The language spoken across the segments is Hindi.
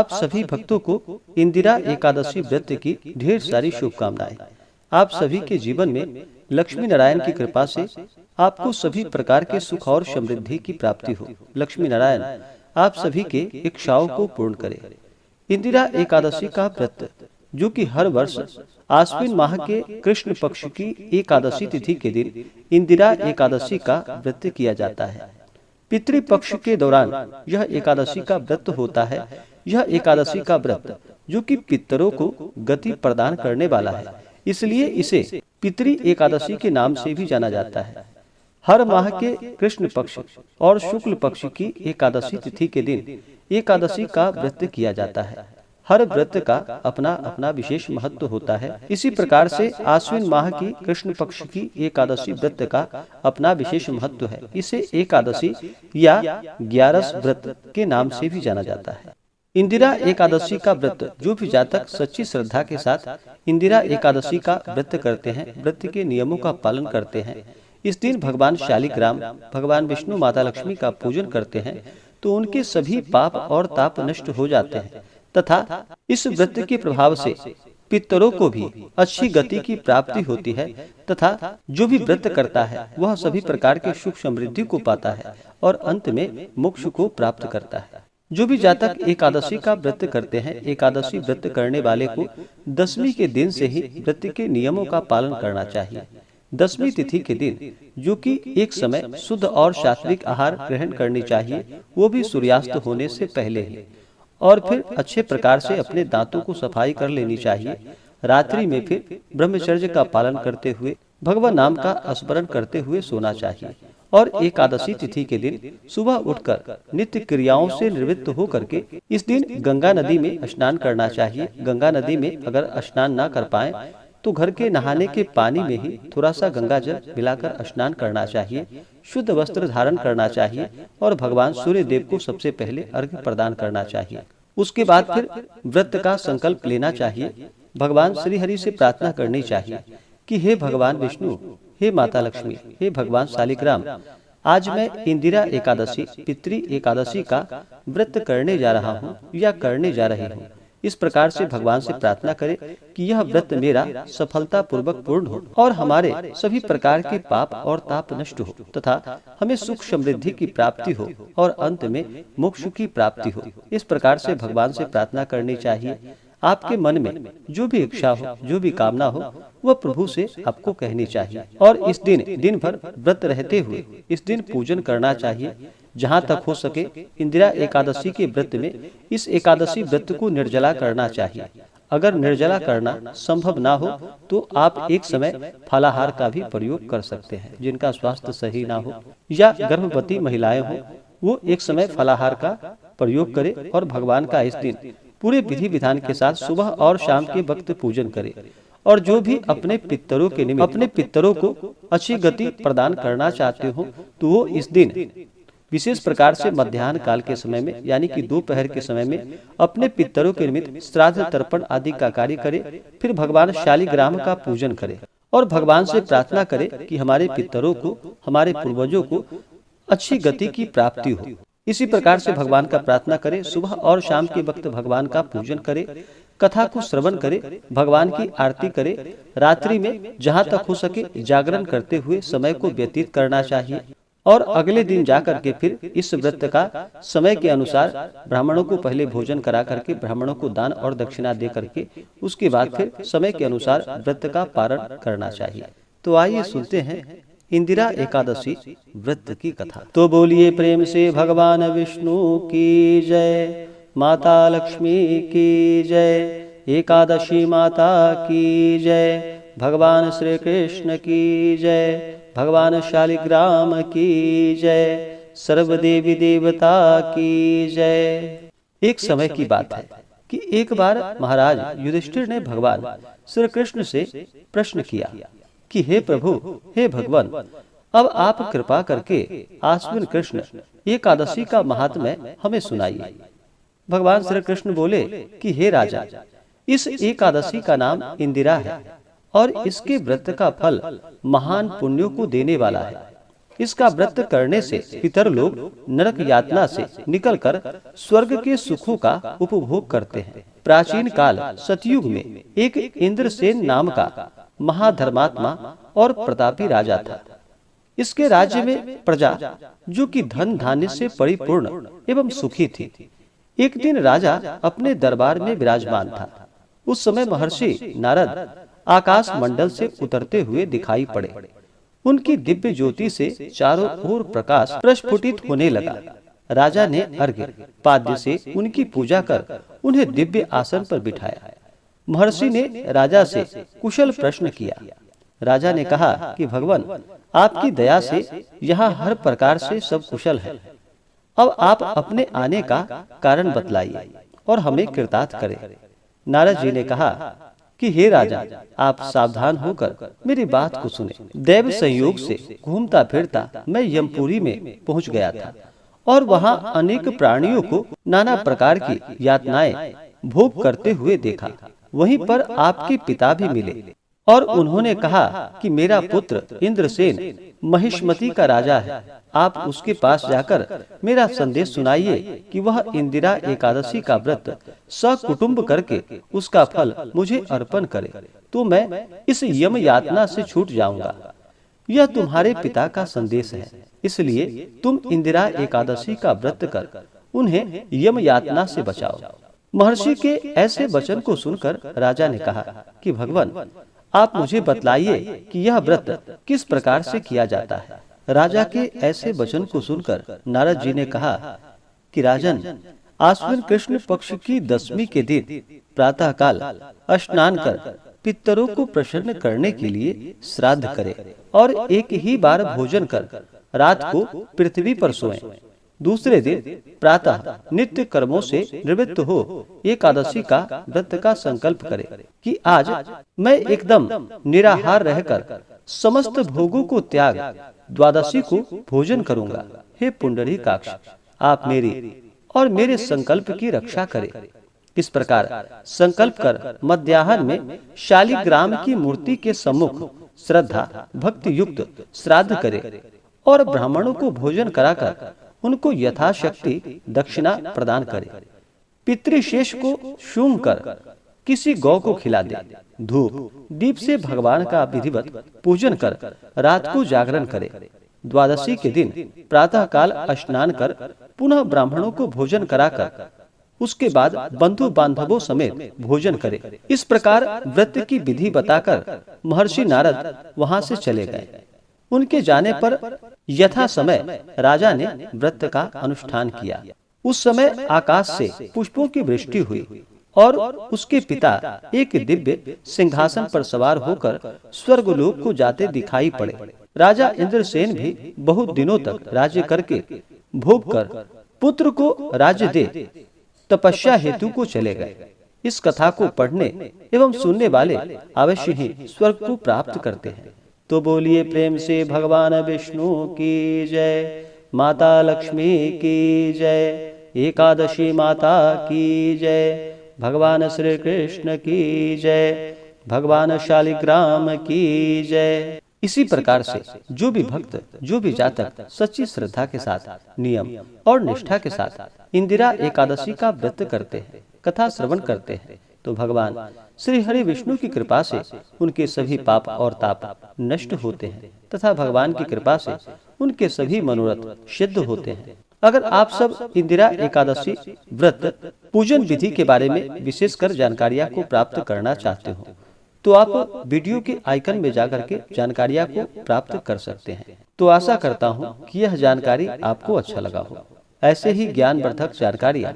आप सभी भक्तों को इंदिरा एकादशी व्रत की ढेर सारी शुभकामनाएं। आप सभी के जीवन में लक्ष्मी नारायण की कृपा से आपको सभी प्रकार के सुख और समृद्धि की प्राप्ति हो। लक्ष्मी नारायण आप सभी के इच्छाओं को पूर्ण करे। इंदिरा एकादशी का व्रत, जो कि हर वर्ष आश्विन माह के कृष्ण पक्ष की एकादशी तिथि के दिन इंदिरा एकादशी का व्रत किया जाता है। पितृपक्ष के दौरान यह एकादशी का व्रत होता है। यह एकादशी का व्रत, जो कि पितरों को गति प्रदान करने वाला है, इसलिए इसे पितृ एकादशी के नाम से भी जाना जाता है। हर माह के कृष्ण पक्ष और शुक्ल पक्ष की एकादशी तिथि के दिन एकादशी का व्रत किया जाता है। हर व्रत का अपना अपना विशेष महत्व होता है। इसी प्रकार से आश्विन माह की कृष्ण पक्ष की एकादशी व्रत का अपना विशेष महत्व है। इसे एकादशी या 11 व्रत के नाम से भी जाना जाता है। इंदिरा एकादशी का व्रत, जो भी जातक सच्ची श्रद्धा के साथ इंदिरा एकादशी का व्रत करते हैं, व्रत के नियमों का पालन करते हैं, इस दिन भगवान शालिग्राम, भगवान विष्णु, माता लक्ष्मी का पूजन करते हैं, तो उनके सभी पाप और ताप नष्ट हो जाते हैं तथा इस व्रत के प्रभाव से पितरों को भी अच्छी गति की प्राप्ति होती है तथा जो भी व्रत करता है वह सभी प्रकार के सुख समृद्धि को पाता है और अंत में मोक्ष को प्राप्त करता है। जो भी जातक एकादशी का व्रत करते हैं, एकादशी व्रत करने वाले को दसवीं के दिन से ही व्रत के नियमों का पालन करना चाहिए। दसवीं तिथि के दिन, जो कि एक समय शुद्ध और सात्विक आहार ग्रहण करनी चाहिए, वो भी सूर्यास्त होने से पहले ही, और फिर अच्छे प्रकार से अपने दांतों को सफाई कर लेनी चाहिए। रात्रि में फिर ब्रह्मचर्य का पालन करते हुए भगवान नाम का स्मरण करते हुए सोना चाहिए। और एकादशी तिथि के दिन सुबह उठकर नित्य क्रियाओं से निवृत्त होकर के इस दिन गंगा नदी में स्नान करना चाहिए। गंगा नदी में अगर स्नान ना कर पाए तो घर के नहाने के पानी में ही थोड़ा सा गंगा जल मिलाकर स्नान करना चाहिए। शुद्ध वस्त्र धारण करना चाहिए और भगवान सूर्य देव को सबसे पहले अर्घ्य प्रदान करना चाहिए। उसके बाद फिर व्रत का संकल्प लेना चाहिए। भगवान श्री हरि से प्रार्थना करनी चाहिए कि हे भगवान विष्णु, हे माता लक्ष्मी, हे भगवान शालिग्राम, आज मैं इंदिरा एकादशी, पितृ एकादशी का व्रत करने जा रहा हूँ या करने जा रही हूँ। इस प्रकार से भगवान से प्रार्थना करें कि यह व्रत मेरा सफलता पूर्वक पूर्ण हो और हमारे सभी प्रकार के पाप और ताप नष्ट हो तथा हमें सुख समृद्धि की प्राप्ति हो और अंत में मोक्ष की प्राप्ति हो। इस प्रकार से भगवान से प्रार्थना करनी चाहिए। आपके मन में जो भी इच्छा हो, जो भी कामना हो, वह प्रभु से आपको कहनी चाहिए। और इस दिन भर व्रत रहते हुए इस दिन पूजन करना चाहिए। जहाँ तक हो सके इंदिरा एकादशी के व्रत में इस एकादशी व्रत को निर्जला करना चाहिए। अगर निर्जला करना संभव ना हो तो आप एक समय फलाहार का भी प्रयोग कर सकते हैं। जिनका स्वास्थ्य सही ना हो या गर्भवती महिलाएं हो, वो एक समय फलाहार का प्रयोग करे और भगवान का इस दिन पूरे विधि विधान के साथ सुबह और शाम के वक्त पूजन करे। और जो भी अपने पितरों के निमित्त अपने पितरों को अच्छी गति प्रदान करना चाहते हो तो वो इस दिन विशेष प्रकार से मध्याह्न काल के समय में, यानी कि दोपहर के समय में अपने पितरों के निमित्त श्राद्ध तर्पण आदि का कार्य करे। फिर भगवान शालिग्राम का पूजन करे और भगवान से प्रार्थना करे कि हमारे पितरों को, हमारे पूर्वजों को अच्छी गति की प्राप्ति हो। इसी प्रकार से भगवान का प्रार्थना करे। सुबह और शाम के वक्त भगवान का पूजन करे, कथा को श्रवण करे, भगवान की आरती करे। रात्रि में जहाँ तक हो सके जागरण करते हुए समय को व्यतीत करना चाहिए और अगले दिन जाकर के फिर इस व्रत का समय के अनुसार ब्राह्मणों को पहले भोजन करा करके ब्राह्मणों को दान और दक्षिणा दे करके उसके बाद फिर समय के अनुसार व्रत का पारण करना चाहिए। तो आइए सुनते हैं इंदिरा एकादशी व्रत की कथा। तो बोलिए प्रेम से भगवान विष्णु की जय, माता लक्ष्मी की जय, एकादशी माता की जय, भगवान श्री कृष्ण की जय, भगवान शालिग्राम की जय, सर्व देवी देवता की जय। एक समय की बात है कि एक बार महाराज युधिष्ठिर ने भगवान श्री कृष्ण से प्रश्न किया कि हे प्रभु, हे भगवान, अब आप कृपा करके आश्विन कृष्ण एकादशी का महात्म्य हमें सुनाइए। भगवान श्री कृष्ण बोले कि हे राजा, इस एकादशी का नाम इंदिरा है और इसके व्रत का फल महान पुण्यों को देने वाला है। इसका व्रत करने से पितर लोग नरक यातना से निकलकर स्वर्ग के सुखों का उपभोग करते हैं। प्राचीन काल सतयुग में एक इंद्रसेन नाम का महाधर्मात्मा और प्रतापी राजा था। इसके राज्य में प्रजा जो कि धन धान्य से परिपूर्ण एवं सुखी थी। एक दिन राजा अपने दरबार में विराजमान था। उस समय महर्षि नारद आकाश मंडल से उतरते हुए दिखाई पड़े। उनकी दिव्य ज्योति से चारों ओर प्रकाश प्रस्फुटित होने लगा। राजा ने अर्घ्य पाद्य से उनकी पूजा कर उन्हें दिव्य आसन पर बिठाया। महर्षि ने राजा से कुशल प्रश्न किया। राजा ने कहा कि भगवान, आपकी दया से यहाँ हर प्रकार से सब कुशल है। अब आप अपने आने का कारण बतलाइए और हमें कृतार्थ करें। नारद जी ने कहा कि हे राजा, आप सावधान होकर मेरी बात को सुने। दैव संयोग से घूमता फिरता मैं यमपुरी में पहुंच गया था और वहां अनेक प्राणियों को नाना प्रकार की यातनाएं भोग करते हुए देखा। वहीं पर आपके पिता भी मिले और उन्होंने कहा कि मेरा पुत्र इंद्रसेन महिष्मती का राजा है। आप उसके पास जाकर मेरा संदेश सुनाइए कि वह इंदिरा एकादशी का व्रत सकुटुंब करके उसका फल मुझे अर्पण करे, तो मैं इस यम यातना से छूट जाऊंगा। यह तुम्हारे पिता का संदेश है, इसलिए तुम इंदिरा एकादशी का व्रत कर उन्हें यम यातना से बचाओ। महर्षि के ऐसे वचन को सुनकर राजा ने कहा कि भगवान, आप मुझे बतलाइए कि यह व्रत किस प्रकार से किया जाता है। राजा के ऐसे वचन को सुनकर नारद जी ने कहा कि राजन, आश्विन कृष्ण पक्ष की 10वीं के दिन प्रातः काल स्नान कर पितरों को प्रसन्न करने के लिए श्राद्ध करें और एक ही बार भोजन कर रात को पृथ्वी पर सोएं। दूसरे दिन प्रातः नित्य कर्मों से निवृत्त हो एकादशी का व्रत का संकल्प करे कि आज मैं एकदम निराहार रहकर समस्त भोगों को त्याग द्वादशी को भोजन करूंगा। हे पुंडरीकाक्ष, आप मेरी और मेरे संकल्प की रक्षा करें। इस प्रकार संकल्प कर मध्याह्न में शालिग्राम की मूर्ति के सम्मुख श्रद्धा भक्ति युक्त श्राद्ध करे और ब्राह्मणों को भोजन कराकर उनको यथाशक्ति दक्षिणा प्रदान करे। पितृशेष को शूंघ कर किसी गौ को खिला दे। धूप दीप से भगवान का विधिवत पूजन कर रात को जागरण करे। द्वादशी के दिन प्रातः काल स्नान कर पुनः ब्राह्मणों को भोजन कराकर उसके बाद बंधु बांधवों समेत भोजन करे। इस प्रकार व्रत की विधि बताकर महर्षि नारद वहां से चले गए। उनके जाने पर यथा समय राजा ने व्रत का अनुष्ठान किया। उस समय आकाश से पुष्पों की वृष्टि हुई और उसके पिता एक दिव्य सिंहासन पर सवार होकर स्वर्गलोक को जाते दिखाई पड़े। राजा इंद्रसेन भी बहुत दिनों तक राज्य करके भोग कर पुत्र को राज्य दे तपस्या हेतु को चले गए। इस कथा को पढ़ने एवं सुनने वाले अवश्य ही स्वर्ग को प्राप्त करते हैं। तो बोलिए प्रेम से भगवान विष्णु की जय, माता लक्ष्मी की जय, एकादशी माता की जय, भगवान श्री कृष्ण की जय, भगवान शालिग्राम की जय। इसी प्रकार से जो भी भक्त, जो भी जातक सच्ची श्रद्धा के साथ, नियम और निष्ठा के साथ इंदिरा एकादशी का व्रत करते हैं, कथा श्रवण करते हैं, तो भगवान श्री हरि विष्णु की कृपा से उनके सभी पाप और ताप नष्ट होते हैं तथा भगवान की कृपा से उनके सभी मनोरथ सिद्ध होते हैं। अगर आप सब इंदिरा एकादशी व्रत पूजन विधि के बारे में विशेषकर जानकारियां को प्राप्त करना चाहते हो तो आप वीडियो के आइकन में जाकर के जानकारियां को प्राप्त कर सकते हैं। तो आशा करता हूं कि यह जानकारी आपको अच्छा लगा हो। ऐसे ही ज्ञानवर्धक जानकारियां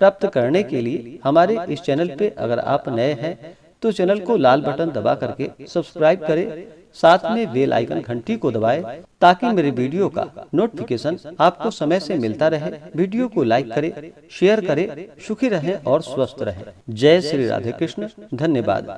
प्राप्त करने के लिए हमारे इस चैनल पे अगर आप नए हैं तो चैनल को लाल बटन दबा करके सब्सक्राइब करें, साथ में बेल आइकन घंटी को दबाएं ताकि मेरे वीडियो का नोटिफिकेशन आपको समय से मिलता रहे। वीडियो को लाइक करें, शेयर करें, सुखी रहें और स्वस्थ रहें। जय श्री राधे कृष्ण। धन्यवाद।